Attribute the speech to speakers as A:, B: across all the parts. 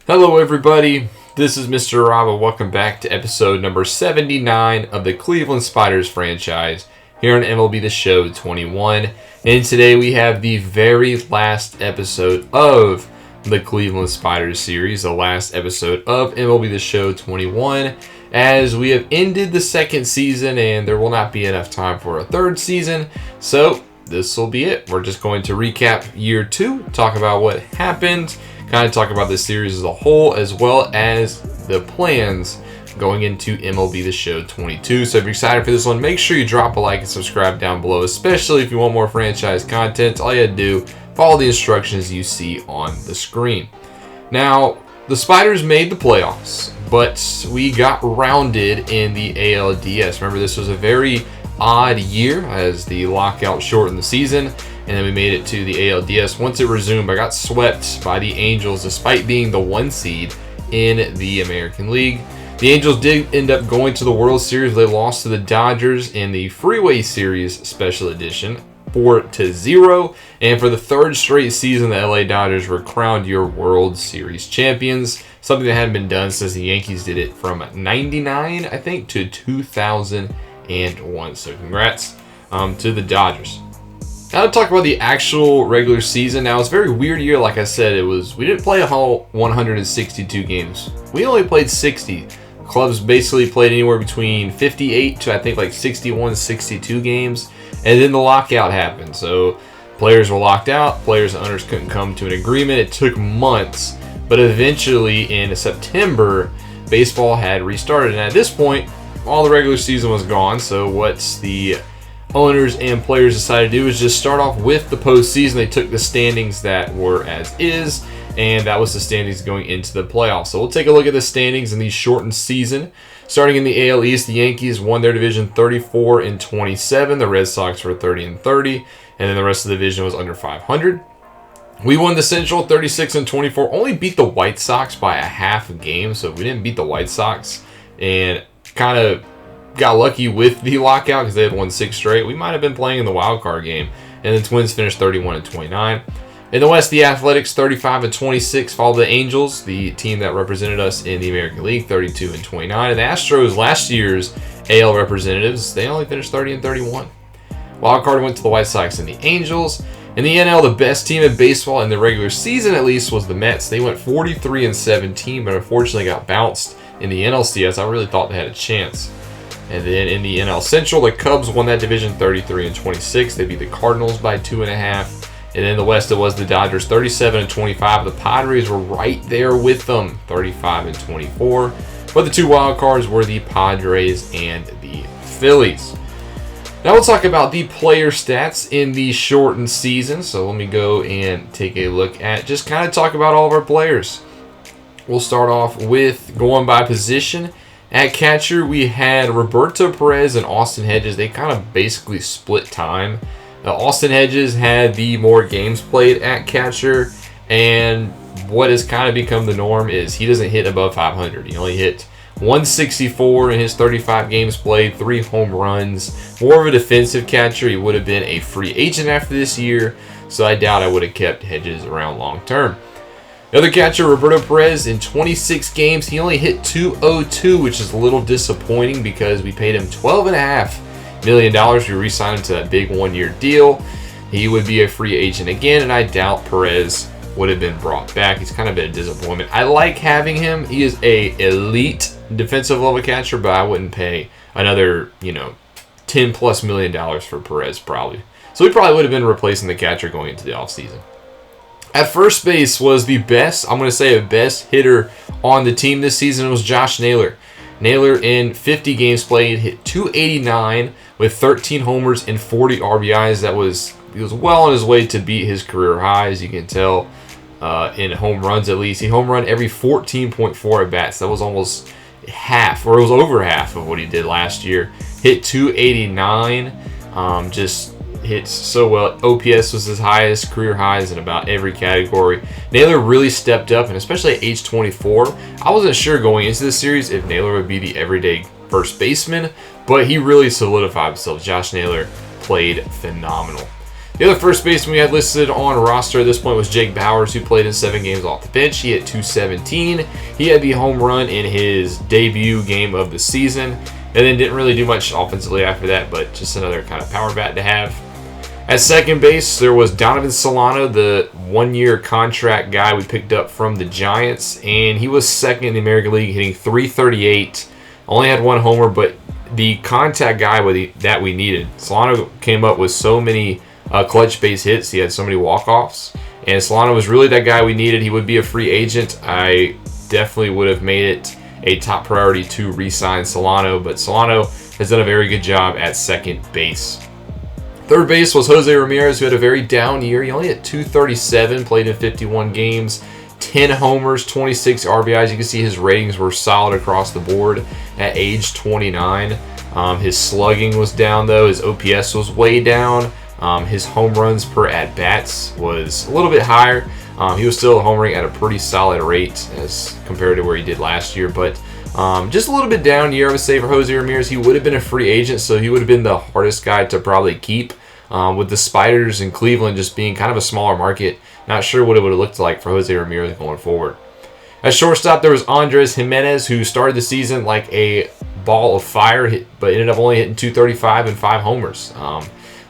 A: Hello everybody, this is Mr. Rob. Welcome back to episode number 79 of the Cleveland Spiders franchise here on MLB The Show 21. And today we have the very last episode of the Cleveland Spiders series, the last episode of MLB The Show 21, as we have ended the second season and there will not be enough time for a third season. So this will be it. We're just going to recap year two, talk about what happened, kind of talk about this series as a whole, as well as the plans going into MLB The Show 22. So if you're excited for this one, make sure you drop a like and subscribe down below, especially if you want more franchise content. All you have to do, follow the instructions you see on the screen. Now, the Spiders made the playoffs, but we got rounded in the ALDS. Remember, this was a very odd year as the lockout shortened the season, and then we made it to the ALDS. Once it resumed, I got swept by the Angels despite being the 1 seed in the American League. The Angels did end up going to the World Series. They lost to the Dodgers in the Freeway Series Special Edition 4-0, and for the third straight season, the LA Dodgers were crowned your World Series champions, something that hadn't been done since the Yankees did it from 99, I think, to 2001. So congrats to the Dodgers. Now to talk about the actual regular season. Now it's a very weird year. Like I said, we didn't play a whole 162 games. We only played 60. Clubs basically played anywhere between 58 to I think like 61, 62 games. And then the lockout happened. So players were locked out. Players and owners couldn't come to an agreement. It took months. But eventually in September, baseball had restarted. And at this point, all the regular season was gone. So what's the owners and players decided to do is just start off with the postseason. They took the standings that were as is, and that was the standings going into the playoffs. So we'll take a look at the standings in the shortened season. Starting in the AL East, the Yankees won their division 34-27. The Red Sox were 30-30, and then the rest of the division was under 500. We won the Central 36-24. Only beat the White Sox by a half a game, so we didn't beat the White Sox, and kind of got lucky with the lockout because they had won 6 straight. We might have been playing in the wild card game. And the Twins finished 31-29. In the West, the Athletics 35-26 followed the Angels, the team that represented us in the American League, 32-29. And the Astros, last year's AL representatives, they only finished 30-31. Wild card went to the White Sox and the Angels. In the NL, the best team in baseball in the regular season at least was the Mets. They went 43-17, but unfortunately got bounced in the NLCS. I really thought they had a chance. And then in the NL Central, the Cubs won that division 33-26. They beat the Cardinals by 2.5. And in the West, it was the Dodgers 37-25. The Padres were right there with them, 35-24. But the 2 wild cards were the Padres and the Phillies. Now we'll talk about the player stats in the shortened season. So let me go and take a look at, just kind of talk about all of our players. We'll start off with going by position. At catcher, we had Roberto, Perez, and Austin Hedges. They kind of basically split time. Austin Hedges had the more games played at catcher, and what has kind of become the norm is he doesn't hit above 500. He only hit 164 in his 35 games played, 3 home runs. More of a defensive catcher. He would have been a free agent after this year, so I doubt I would have kept Hedges around long term. The other catcher, Roberto Perez, in 26 games, he only hit .202, which is a little disappointing because we paid him $12.5 million. We re-signed him to that big 1-year deal. He would be a free agent again, and I doubt Perez would have been brought back. He's kind of been a disappointment. I like having him. He is a elite defensive level catcher, but I wouldn't pay another, $10+ million for Perez probably. So he probably would have been replacing the catcher going into the offseason. At first base was the best, I'm going to say a best hitter on the team this season was Josh Naylor. Naylor in 50 games played hit .289 with 13 homers and 40 RBIs. He was well on his way to beat his career high, as you can tell, in home runs at least. He home run every 14.4 at bats. That was almost half, or it was over half of what he did last year. Hit .289, just hits so well. OPS was his highest, career highs in about every category. Naylor really stepped up, and especially at age 24, I wasn't sure going into this series if Naylor would be the everyday first baseman, but he really solidified himself. Josh Naylor played phenomenal. The other first baseman we had listed on roster at this point was Jake Bauers, who played in 7 games off the bench. He hit .217. He had the home run in his debut game of the season, and then didn't really do much offensively after that, but just another kind of power bat to have. At second base, there was Donovan Solano, the 1-year contract guy we picked up from the Giants, and he was second in the American League, hitting .338. Only had 1 homer, but the contact guy that we needed. Solano came up with so many clutch base hits. He had so many walk-offs, and Solano was really that guy we needed. He would be a free agent. I definitely would have made it a top priority to re-sign Solano, but Solano has done a very good job at second base. Third base was Jose Ramirez, who had a very down year. He only hit .237, played in 51 games, 10 homers, 26 RBIs. You can see his ratings were solid across the board at age 29. His slugging was down, though. His OPS was way down. His home runs per at-bats was a little bit higher. He was still homering at a pretty solid rate as compared to where he did last year, but just a little bit down year, I would say, for Jose Ramirez. He would have been a free agent, so he would have been the hardest guy to probably keep. With the Spiders in Cleveland just being kind of a smaller market, not sure what it would have looked like for Jose Ramirez going forward. At shortstop, there was Andres Jimenez, who started the season like a ball of fire, but ended up only hitting .235 and 5 homers. A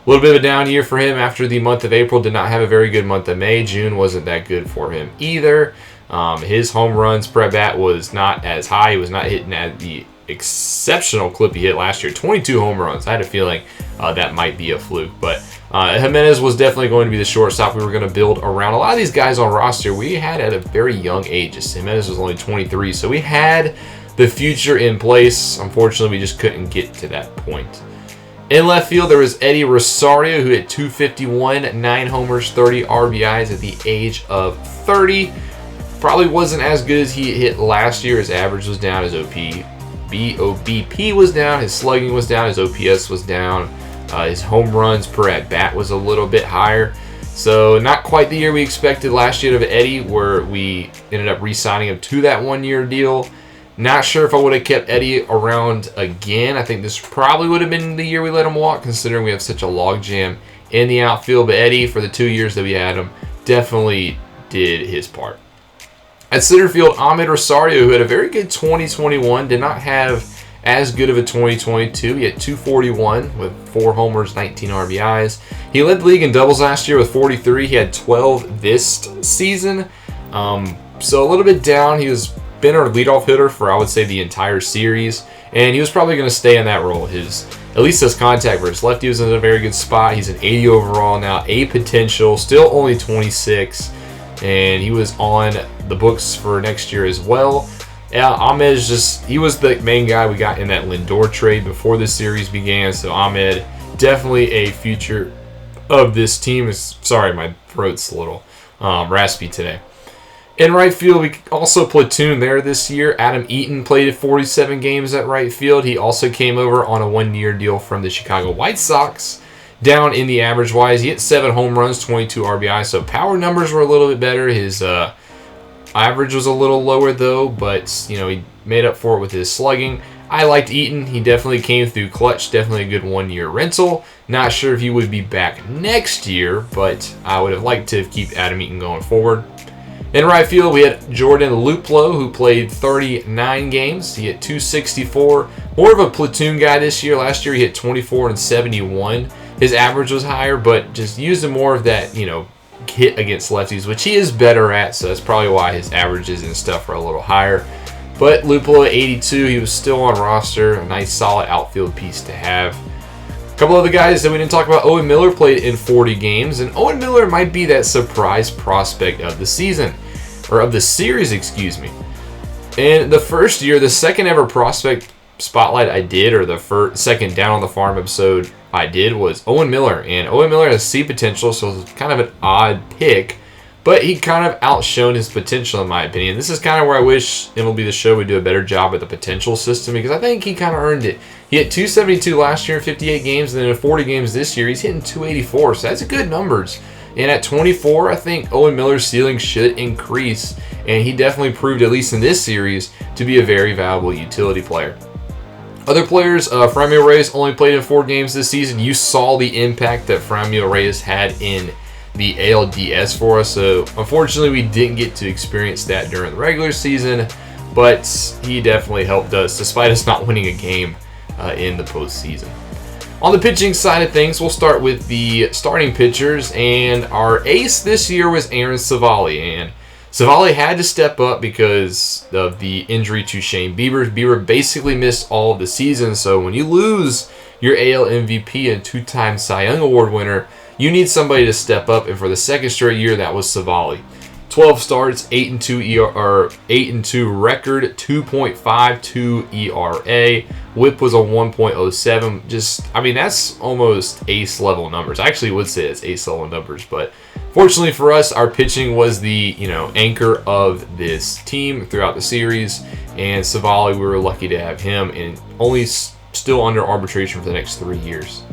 A: little bit of a down year for him after the month of April. Did not have a very good month of May. June wasn't that good for him either. His home runs per bat was not as high. He was not hitting at the exceptional clip he hit last year. 22 home runs. I had a feeling that might be a fluke. But Jimenez was definitely going to be the shortstop we were going to build around. A lot of these guys on roster we had at a very young age. Jimenez was only 23, so we had the future in place. Unfortunately, we just couldn't get to that point. In left field, there was Eddie Rosario, who hit .251, 9 homers, 30 RBIs at the age of 30. Probably wasn't as good as he hit last year. His average was down, his OBP was down, his slugging was down, his OPS was down, his home runs per at-bat was a little bit higher. So not quite the year we expected last year of Eddie, where we ended up re-signing him to that 1-year deal. Not sure if I would have kept Eddie around again. I think this probably would have been the year we let him walk, considering we have such a logjam in the outfield. But Eddie, for the 2 years that we had him, definitely did his part. At center field, Ahmed Rosario, who had a very good 2021, did not have as good of a 2022. He had .241 with 4 homers, 19 RBIs. He led the league in doubles last year with 43. He had 12 this season. So a little bit down. He was been our leadoff hitter for, I would say, the entire series, and he was probably going to stay in that role. At least his contact versus lefty was in a very good spot. He's an 80 overall now, A potential, still only 26, and he was on the books for next year as well. Yeah, Ahmed he was the main guy we got in that Lindor trade before the series began, so Ahmed, definitely a future of this team. Sorry, my throat's a little raspy today. In right field, we also platooned there this year. Adam Eaton played 47 games at right field. He also came over on a 1-year deal from the Chicago White Sox. Down in the average-wise, he hit 7 home runs, 22 RBI, so power numbers were a little bit better. His average was a little lower, though, but he made up for it with his slugging. I liked Eaton. He definitely came through clutch. Definitely a good 1-year rental. Not sure if he would be back next year, but I would have liked to keep Adam Eaton going forward. In right field, we had Jordan Luplow, who played 39 games. He hit .264. More of a platoon guy this year. Last year, he hit 24 and 71. His average was higher, but just using more of that, hit against lefties, which he is better at, so that's probably why his averages and stuff are a little higher. But Luplow at 82, he was still on roster. A nice, solid outfield piece to have. A couple of the guys that we didn't talk about, Owen Miller played in 40 games, and Owen Miller might be that surprise prospect of the season, or of the series, excuse me. In the first year, the second ever prospect spotlight I did, or the second Down on the Farm episode I did, was Owen Miller, and Owen Miller has C potential, so it's kind of an odd pick, but he kind of outshone his potential in my opinion. This is kind of where I wish MLB The Show would do a better job at the potential system, because I think he kind of earned it. He hit .272 last year in 58 games, and then in 40 games this year, he's hitting .284, so that's good numbers. And at 24, I think Owen Miller's ceiling should increase, and he definitely proved, at least in this series, to be a very valuable utility player. Other players, Francisco Reyes only played in 4 games this season. You saw the impact that Francisco Reyes had in the ALDS for us. So unfortunately, we didn't get to experience that during the regular season, but he definitely helped us despite us not winning a game in the postseason. On the pitching side of things, we'll start with the starting pitchers, and our ace this year was Aaron Civale, and Civale had to step up because of the injury to Shane Bieber. Bieber basically missed all of the season, so when you lose your AL MVP and 2-time Cy Young Award winner, you need somebody to step up, and for the second straight year, that was Civale. 12 starts, 8-2 record, 2.52 ERA. WHIP was a 1.07. That's almost ace level numbers. I actually would say it's ace level numbers, but fortunately for us, our pitching was the anchor of this team throughout the series, and Civale, we were lucky to have him, and only still under arbitration for the next 3 years.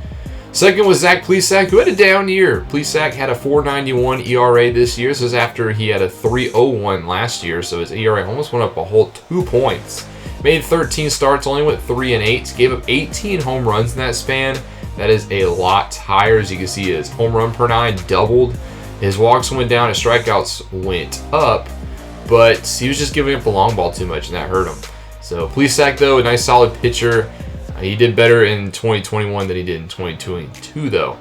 A: Second was Zach Plesac, who had a down year. Plesac had a 4.91 ERA this year. This is after he had a 3.01 last year, so his ERA almost went up a whole 2 points. Made 13 starts, only went 3 and 8. Gave up 18 home runs in that span. That is a lot higher. As you can see, his home run per 9 doubled. His walks went down, his strikeouts went up, but he was just giving up the long ball too much, and that hurt him. So Plesac, though, a nice solid pitcher. He did better in 2021 than he did in 2022, though.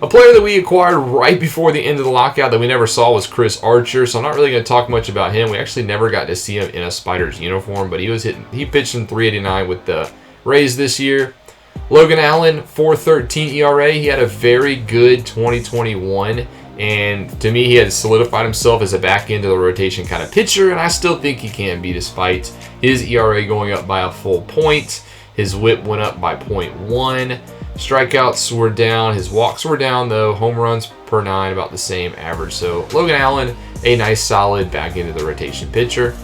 A: A player that we acquired right before the end of the lockout that we never saw was Chris Archer, so I'm not really going to talk much about him. We actually never got to see him in a Spiders uniform, but he pitched in 3.89 with the Rays this year. Logan Allen, 4.13 ERA. He had a very good 2021, and to me, he had solidified himself as a back end of the rotation kind of pitcher, and I still think he can be, despite his ERA going up by a full point. His WHIP went up by 0.1. Strikeouts were down. His walks were down, though. Home runs per 9, about the same average. So Logan Allen, a nice, solid back into the rotation pitcher.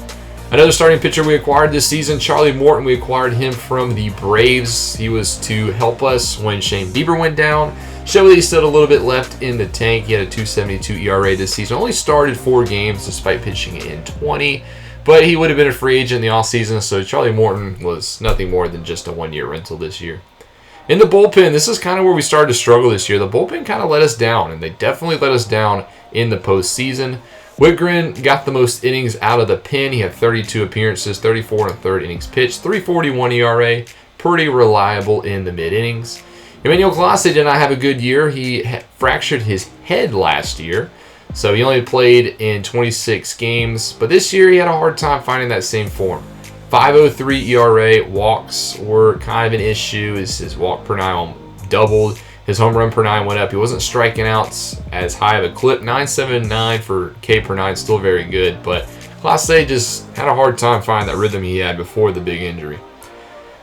A: Another starting pitcher we acquired this season, Charlie Morton. We acquired him from the Braves. He was to help us when Shane Bieber went down. Showed that he still had a little bit left in the tank. He had a 2.72 ERA this season. Only started 4 games despite pitching in 20. But he would have been a free agent in the offseason, so Charlie Morton was nothing more than just a 1-year rental this year. In the bullpen, this is kind of where we started to struggle this year. The bullpen kind of let us down, and they definitely let us down in the postseason. Whitgren got the most innings out of the pen. He had 32 appearances, 34 1/3 innings pitched, 3.41 ERA, pretty reliable in the mid-innings. Emmanuel Clase did not have a good year. He fractured his head last year, so he only played in 26 games. But this year, he had a hard time finding that same form. 5.03 ERA, walks were kind of an issue. His walk per 9 doubled. His home run per 9 went up. He wasn't striking out as high of a clip. 9.79 for K per 9, still very good. But Clase just had a hard time finding that rhythm he had before the big injury.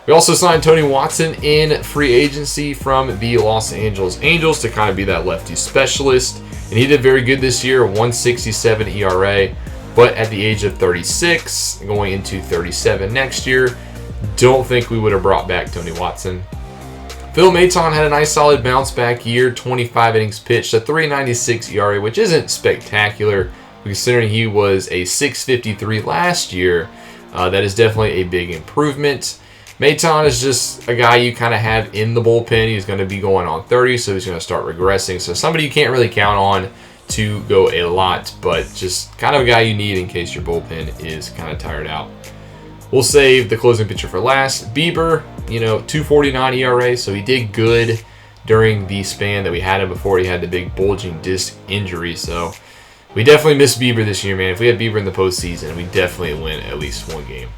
A: We also signed Tony Watson in free agency from the Los Angeles Angels to kind of be that lefty specialist. And he did very good this year, 1.67 ERA. But at the age of 36, going into 37 next year, don't think we would have brought back Tony Watson. Phil Maton had a nice solid bounce back year, 25 innings pitched, a 3.96 ERA, which isn't spectacular. Considering he was a 6.53 last year, that is definitely a big improvement. Maton is just a guy you kind of have in the bullpen. He's going to be going on 30, so he's going to start regressing. So somebody you can't really count on to go a lot, but just kind of a guy you need in case your bullpen is kind of tired out. We'll save the closing pitcher for last. Bieber, 2.49 ERA, so he did good during the span that we had him before he had the big bulging disc injury. So we definitely missed Bieber this year, man. If we had Bieber in the postseason, we definitely win at least one game.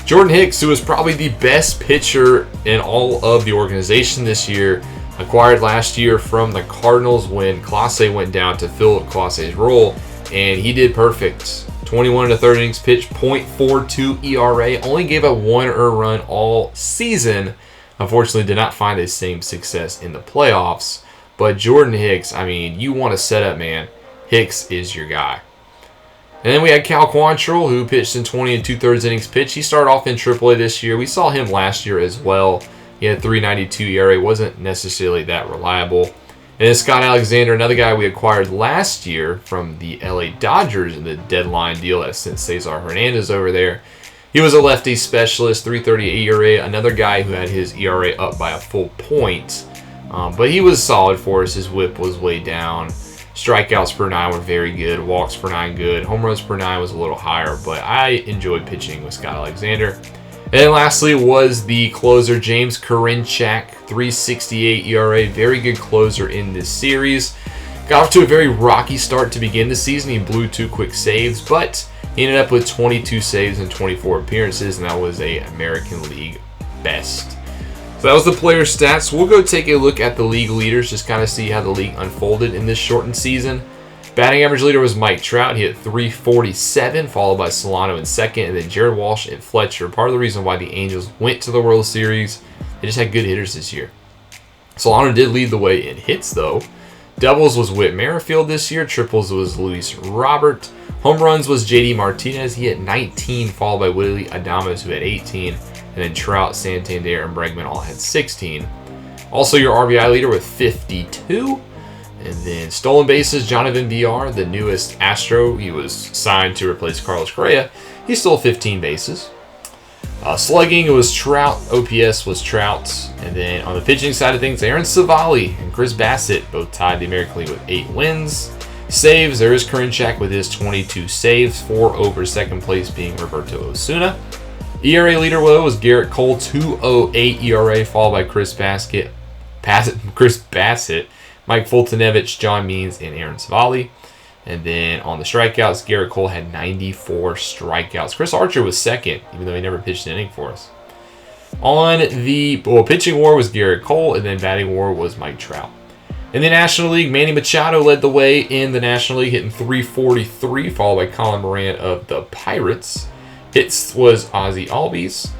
A: Jordan Hicks, who was probably the best pitcher in all of the organization this year, acquired last year from the Cardinals when Clase went down to fill Clase's role, and he did perfect. 21 1/3 innings pitched, 0.42 ERA, only gave up 1 earned run all season. Unfortunately, did not find the same success in the playoffs. But Jordan Hicks, you want to set up, man. Hicks is your guy. And then we had Cal Quantrill, who pitched in 20 2/3 innings pitched. He started off in AAA this year. We saw him last year as well. He had 3.92 ERA, wasn't necessarily that reliable. And then Scott Alexander, another guy we acquired last year from the LA Dodgers in the deadline deal that sent Cesar Hernandez over there. He was a lefty specialist, 3.38 ERA, another guy who had his ERA up by a full point. But he was solid for us. His whip was way down. Strikeouts per 9 were very good. Walks per 9 good. Home runs per 9 was a little higher, but I enjoyed pitching with Scott Alexander. And then lastly was the closer, James Karinchak, 3.68 ERA. Very good closer in this series. Got off to a very rocky start to begin the season. He blew 2 quick saves, but he ended up with 22 saves and 24 appearances, and that was a American League best. So that was the player stats. We'll go take a look at the league leaders, just kind of see how the league unfolded in this shortened season. Batting average leader was Mike Trout. He hit 347, followed by Solano in second, and then Jared Walsh and Fletcher. Part of the reason why the Angels went to the World Series, they just had good hitters this year. Solano did lead the way in hits, though. Doubles was Whit Merrifield this year. Triples was Luis Robert. Home runs was JD Martinez. He hit 19, followed by Willie Adames, who had 18. And then Trout, Santander, and Bregman all had 16. Also, your RBI leader with 52. And then stolen bases, Donovan, the newest Astro. He was signed to replace Carlos Correa. He stole 15 bases. Slugging, it was Trout. OPS was Trout. And then on the pitching side of things, Aaron Savali and Chris Bassett both tied the American League with 8 wins. Saves, there is Karinchak with his 22 saves, 4 over second place being Roberto Osuna. ERA leader was Garrett Cole, 2.08 ERA, followed by Chris Bassett, Mike Fultonevich, John Means, and Aaron Savali. And then on the strikeouts, Garrett Cole had 94 strikeouts. Chris Archer was second, even though he never pitched an inning for us. On the pitching war was Garrett Cole, and then batting war was Mike Trout. In the National League, Manny Machado led the way in the National League, hitting 343, followed by Colin Moran of the Pirates. Hits was Ozzie Albies.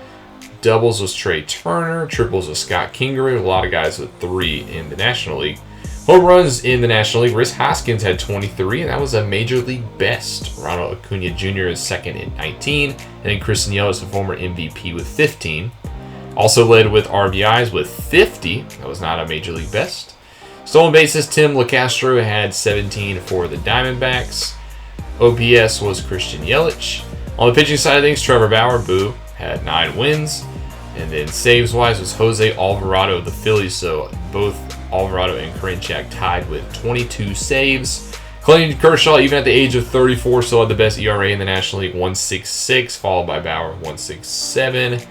A: Doubles was Trey Turner. Triples was Scott Kingery. A lot of guys with 3 in the National League. Home runs in the National League, Rhys Hoskins had 23, and that was a Major League best. Ronald Acuna Jr. is second at 19, and then Christian Yelich, the former MVP, with 15. Also led with RBIs with 50. That was not a Major League best. Stolen bases, Tim LeCastro had 17 for the Diamondbacks. OPS was Christian Yelich. On the pitching side of things, Trevor Bauer, had 9 wins. And then saves-wise was Jose Alvarado of the Phillies, so both Alvarado and Karinchak tied with 22 saves. Clayton Kershaw, even at the age of 34, still had the best ERA in the National League, 1.66, followed by Bauer, 1.67.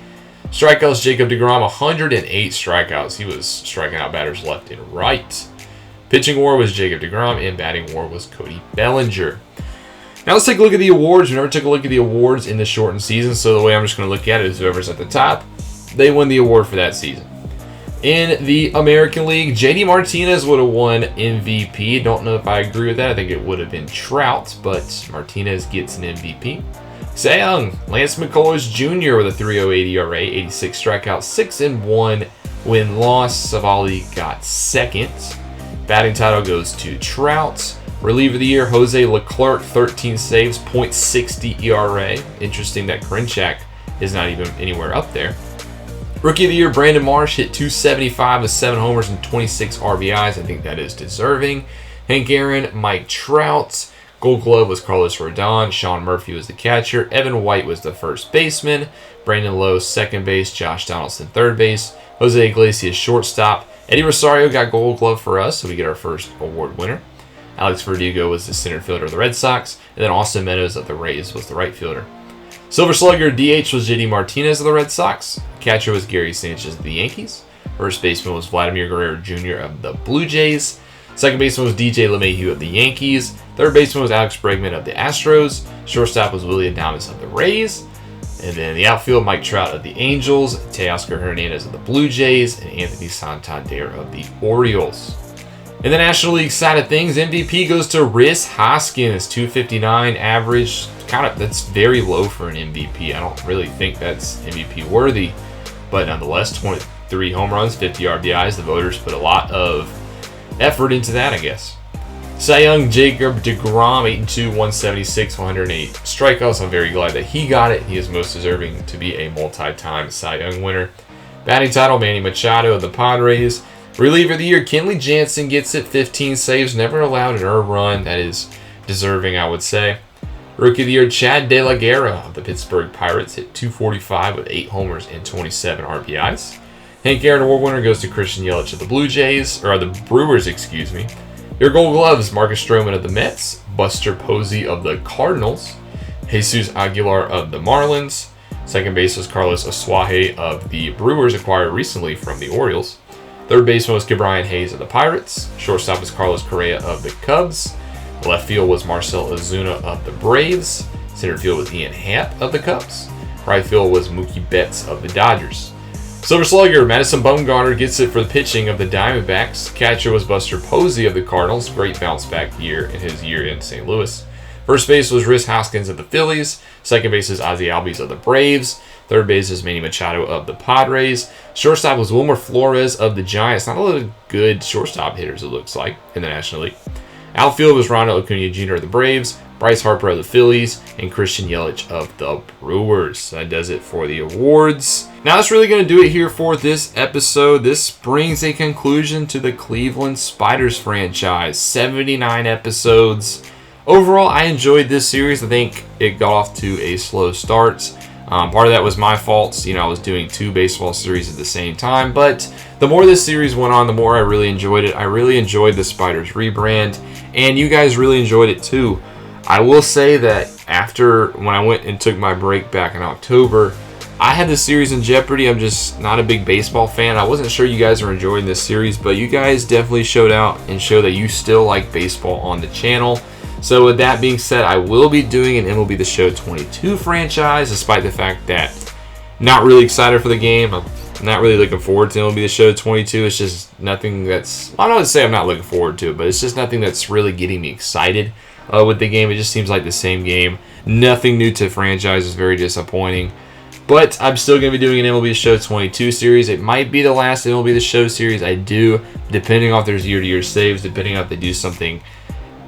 A: Strikeouts, Jacob deGrom, 108 strikeouts. He was striking out batters left and right. Pitching war was Jacob deGrom, and batting war was Cody Bellinger. Now let's take a look at the awards. We never took a look at the awards in the shortened season, so the way I'm just going to look at it is whoever's at the top, they win the award for that season. In the American League, JD Martinez would have won MVP. Don't know if I agree with that. I think it would have been Trout, but Martinez gets an MVP. Cy Young, Lance McCullers Jr. with a 3.08 ERA, 86 strikeouts, 6-1 win-loss. Savali got second. Batting title goes to Trout. Reliever of the year, Jose Leclerc, 13 saves, .60 ERA. Interesting that Karinchak is not even anywhere up there. Rookie of the year, Brandon Marsh hit 275 with 7 homers and 26 RBIs. I think that is deserving. Hank Aaron, Mike Trout. Gold Glove was Carlos Rodon. Sean Murphy was the catcher. Evan White was the first baseman. Brandon Lowe, second base. Josh Donaldson, third base. Jose Iglesias, shortstop. Eddie Rosario got Gold Glove for us, so we get our first award winner. Alex Verdugo was the center fielder of the Red Sox. And then Austin Meadows of the Rays was the right fielder. Silver Slugger DH was JD Martinez of the Red Sox. Catcher was Gary Sanchez of the Yankees. First baseman was Vladimir Guerrero Jr. of the Blue Jays. Second baseman was DJ LeMahieu of the Yankees. Third baseman was Alex Bregman of the Astros. Shortstop was Willie Adames of the Rays. And then the outfield, Mike Trout of the Angels, Teoscar Hernandez of the Blue Jays, and Anthony Santander of the Orioles. In the National League side of things, MVP goes to Rhys Hoskins, 259 average. That's very low for an MVP. I don't really think that's MVP worthy, but nonetheless, 23 home runs, 50 RBIs. The voters put a lot of effort into that, I guess. Cy Young, Jacob deGrom, 8-2, 176, 108 strikeouts. I'm very glad that he got it. He is most deserving to be a multi-time Cy Young winner. Batting title, Manny Machado of the Padres. Reliever of the year, Kenley Jansen gets it, 15 saves, never allowed an earned run. That is deserving, I would say. Rookie of the Year, Chad De La Guerra of the Pittsburgh Pirates hit .245 with 8 homers and 27 RBIs. Hank Aaron Award winner goes to Christian Yelich of the the Brewers, excuse me. Your Gold Gloves, Marcus Stroman of the Mets, Buster Posey of the Cardinals, Jesus Aguilar of the Marlins. Second base was Carlos Asuaje of the Brewers, acquired recently from the Orioles. Third baseman was Ke'Bryan Hayes of the Pirates. Shortstop was Carlos Correa of the Cubs. Left field was Marcell Ozuna of the Braves. Center field was Ian Happ of the Cubs. Right field was Mookie Betts of the Dodgers. Silver Slugger, Madison Bumgarner gets it for the pitching of the Diamondbacks. Catcher was Buster Posey of the Cardinals. Great bounce back year in his year in St. Louis. First base was Rhys Hoskins of the Phillies. Second base is Ozzie Albies of the Braves. Third base is Manny Machado of the Padres. Shortstop was Wilmer Flores of the Giants. Not a lot of good shortstop hitters, it looks like, in the National League. Outfield was Ronald Acuna Jr. of the Braves, Bryce Harper of the Phillies, and Christian Yelich of the Brewers. That does it for the awards. Now that's really going to do it here for this episode. This brings a conclusion to the Cleveland Spiders franchise. 79 episodes. Overall, I enjoyed this series. I think it got off to a slow start. Part of that was my fault. I was doing 2 baseball series at the same time. But the more this series went on, the more I really enjoyed it. I really enjoyed the Spiders rebrand. And you guys really enjoyed it too. I will say that when I went and took my break back in October, I had this series in jeopardy. I'm just not a big baseball fan. I wasn't sure you guys were enjoying this series, but you guys definitely showed out and showed that you still like baseball on the channel. So with that being said, I will be doing an MLB The Show 22 franchise, despite the fact that I'm not really excited for the game. I'm not really looking forward to MLB The Show 22. It's just nothing that's... I don't want to say I'm not looking forward to it, but it's just nothing that's really getting me excited with the game. It just seems like the same game. Nothing new to the franchise is very disappointing. But I'm still going to be doing an MLB The Show 22 series. It might be the last MLB The Show series I do, depending on if there's year-to-year saves, depending on if they do something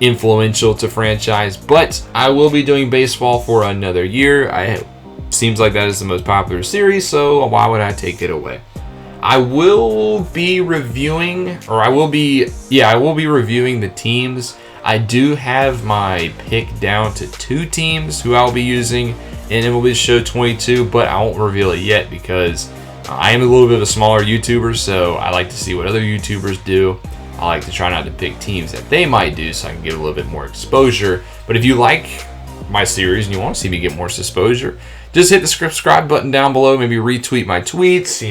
A: influential to franchise. But I will be doing baseball for another year. Seems like that is the most popular series, so why would I take it away? I will be reviewing the teams. I do have my pick down to 2 teams who I'll be using in MLB The Show 22, but I won't reveal it yet because I am a little bit of a smaller YouTuber, so I like to see what other YouTubers do. I like to try not to pick teams that they might do so I can get a little bit more exposure. But if you like my series and you want to see me get more exposure, just hit the subscribe button down below. Maybe retweet my tweets,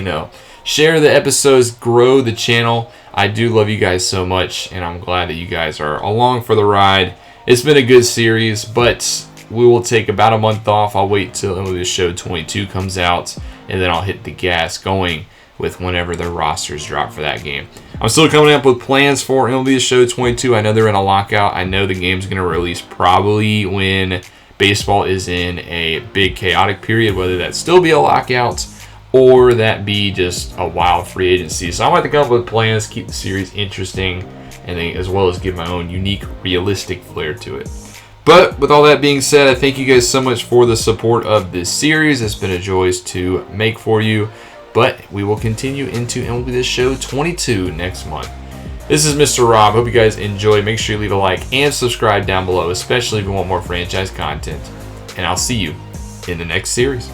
A: share the episodes, grow the channel. I do love you guys so much, and I'm glad that you guys are along for the ride. It's been a good series, but we will take about a month off. I'll wait till MLB The Show 22 comes out, and then I'll hit the gas going with whenever the rosters drop for that game. I'm still coming up with plans for MLB The Show 22. I know they're in a lockout. I know the game's going to release probably when baseball is in a big chaotic period, whether that still be a lockout or that be just a wild free agency. So I'm going to come up with plans, keep the series interesting, and then as well as give my own unique, realistic flair to it. But with all that being said, I thank you guys so much for the support of this series. It's been a joy to make for you. But we will continue into MLB The Show 22 next month. This is Mr. Rob. Hope you guys enjoy. Make sure you leave a like and subscribe down below, especially if you want more franchise content. And I'll see you in the next series.